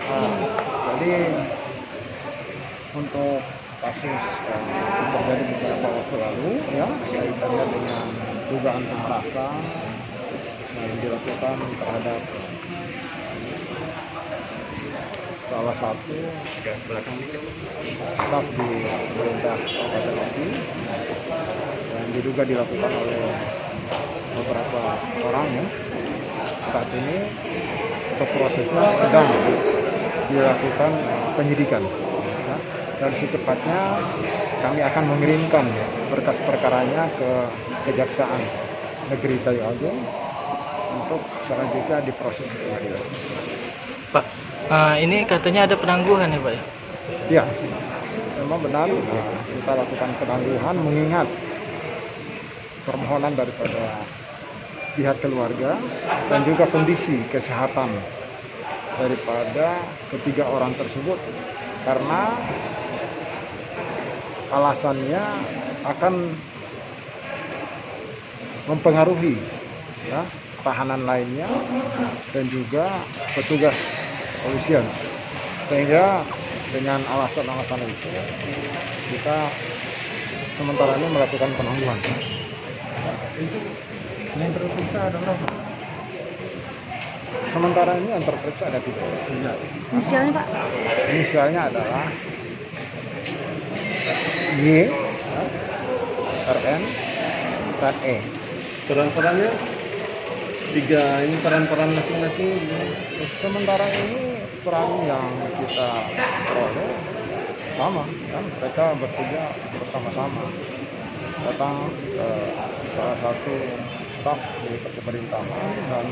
Nah, jadi untuk kasus yang terjadi beberapa waktu lalu ya kaitannya dengan dugaan pemerasan yang dilakukan terhadap salah satu staf di pemerintah Kabupaten Oki yang diduga dilakukan oleh beberapa orang ya. Saat ini untuk prosesnya sedang dilakukan penyidikan ya. Dan secepatnya kami akan mengirimkan berkas perkaranya ke Kejaksaan Negeri Tayu Agung untuk selanjutnya diproses di pengadilan. Pak, ini katanya ada penangguhan ya Pak ya? Ya, memang benar kita lakukan penangguhan mengingat permohonan daripada pihak keluarga dan juga kondisi kesehatan daripada ketiga orang tersebut, karena alasannya akan mempengaruhi ya, tahanan lainnya dan juga petugas kepolisian, sehingga dengan alasan-alasan itu kita sementara ini melakukan penangguhan. Yang terperiksa adalah Sementara ini yang terperiksa ada 3. Inisialnya Pak? Inisialnya adalah Y, RN, dan E. peran-perannya 3 ini peran-peran masing-masing. Sementara ini peran yang kita peroleh sama, kan? Mereka bertiga bersama-sama datang ke salah satu staf di pemerintahan dan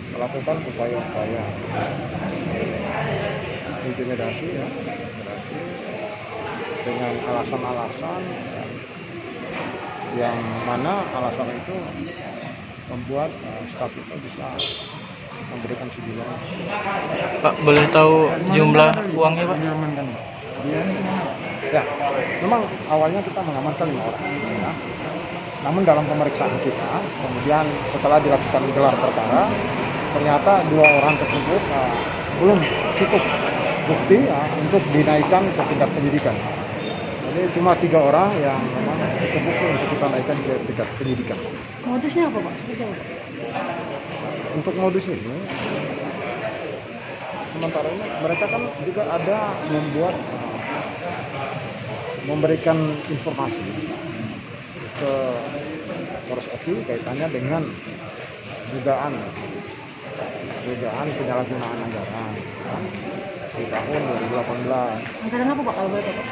melakukan upaya-upaya intimidasi ya, intimidasi dengan alasan-alasan yang mana alasan itu membuat staf itu bisa memberikan sejumlah. Pak, boleh tahu jumlah uangnya Pak? Mengamankan. Ya, memang awalnya kita mengamankan 5 orang. Ya. Namun dalam pemeriksaan kita, kemudian setelah dilakukan gelar perkara, ternyata 2 orang tersebut belum cukup bukti untuk dinaikkan ke tingkat penyidikan. Jadi cuma 3 orang yang memang cukup bukti untuk kita naikkan ke tingkat penyidikan. Modusnya apa Pak? Untuk modus ini, sementara ini mereka kan juga ada memberikan informasi ke Polres Oki kaitannya dengan dugaan penyalahgunaan anggaran di tahun 2018. Anggaran apa Pak kalau boleh tahu Pak?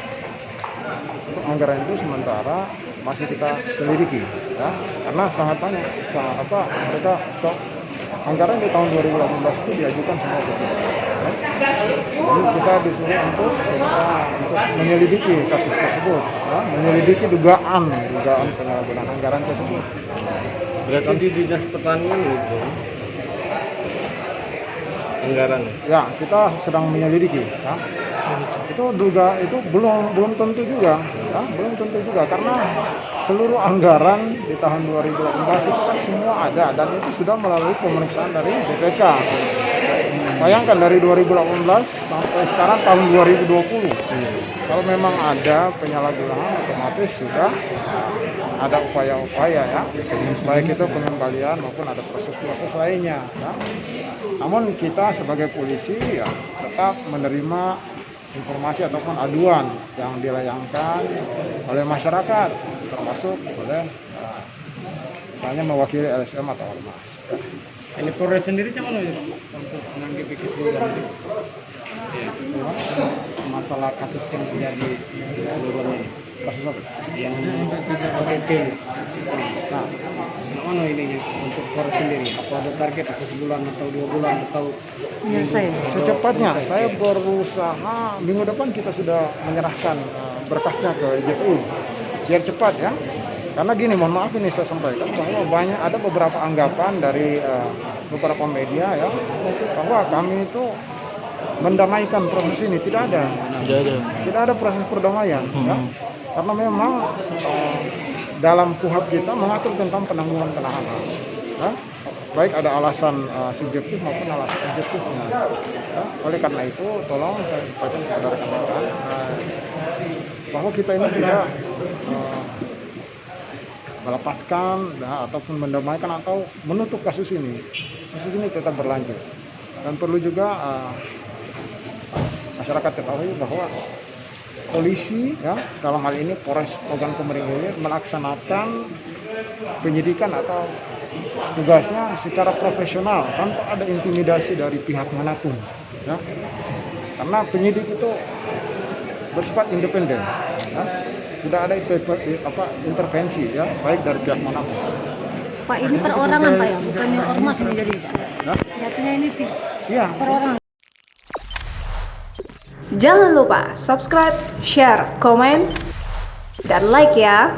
Untuk anggaran itu sementara masih kita selidiki ya, karena sangat banyak mereka anggaran di tahun 2018 itu diajukan semua ke kita ya. Jadi kita disuruh untuk menyelidiki kasus tersebut ya, menyelidiki dugaan penyalahgunaan anggaran tersebut. Berarti di Dinas Pertanian itu anggaran. Ya, kita sedang menyelidiki ya. Itu belum tentu juga ya, belum tentu juga karena seluruh anggaran di tahun 2018 itu kan semua ada dan itu sudah melalui pemeriksaan dari BPK. Bayangkan dari 2018 sampai sekarang tahun 2020. Kalau memang ada penyalahgunaan otomatis sudah ada upaya-upaya ya, baik itu pengembalian maupun ada proses-proses lainnya ya. Namun kita sebagai polisi ya tetap menerima informasi ataupun aduan yang dilayangkan oleh masyarakat, termasuk oleh misalnya mewakili LSM atau ormas. Ini Polres sendiri cuman ya Pak untuk menanggapi keseluruhan ini. Ya. Masalah kasus yang terjadi di seluruhnya ini. Kasus apa? Yang OTT. Nah, mana ini untuk Polres sendiri? Apa ada target atau sebulan atau 2 bulan atau Menyelesaikan. Secepatnya, saya berusaha minggu depan kita sudah menyerahkan berkasnya ke JPU biar cepat ya. Karena gini, mohon maaf ini saya sampaikan bahwa ada beberapa anggapan dari beberapa media ya bahwa kami itu mendamaikan proses ini. Tidak ada proses perdamaian ya. Karena memang dalam KUHAP kita mengatur tentang penangguhan penahanan ya. baik ada alasan subjektif maupun alasan objektifnya. Ya, oleh karena itu, tolong saya sampaikan kepada rekan-rekan bahwa kita ini tidak melepaskan ataupun mendamaikan atau menutup kasus ini. Kasus ini tetap berlanjut dan perlu juga masyarakat ketahui bahwa polisi ya dalam hal ini Polres Ogan Komering Ilir melaksanakan penyidikan atau tugasnya secara profesional tanpa ada intimidasi dari pihak manapun ya. Karena penyidik itu bersifat independen ya. Tidak ada intervensi ya baik dari pihak manapun. Pak, ini perorangan Pak ya, bukannya ormas ini jadi. Ya. Jatuhnya ini Iya. perorangan. Jangan lupa subscribe, share, komen, dan like ya.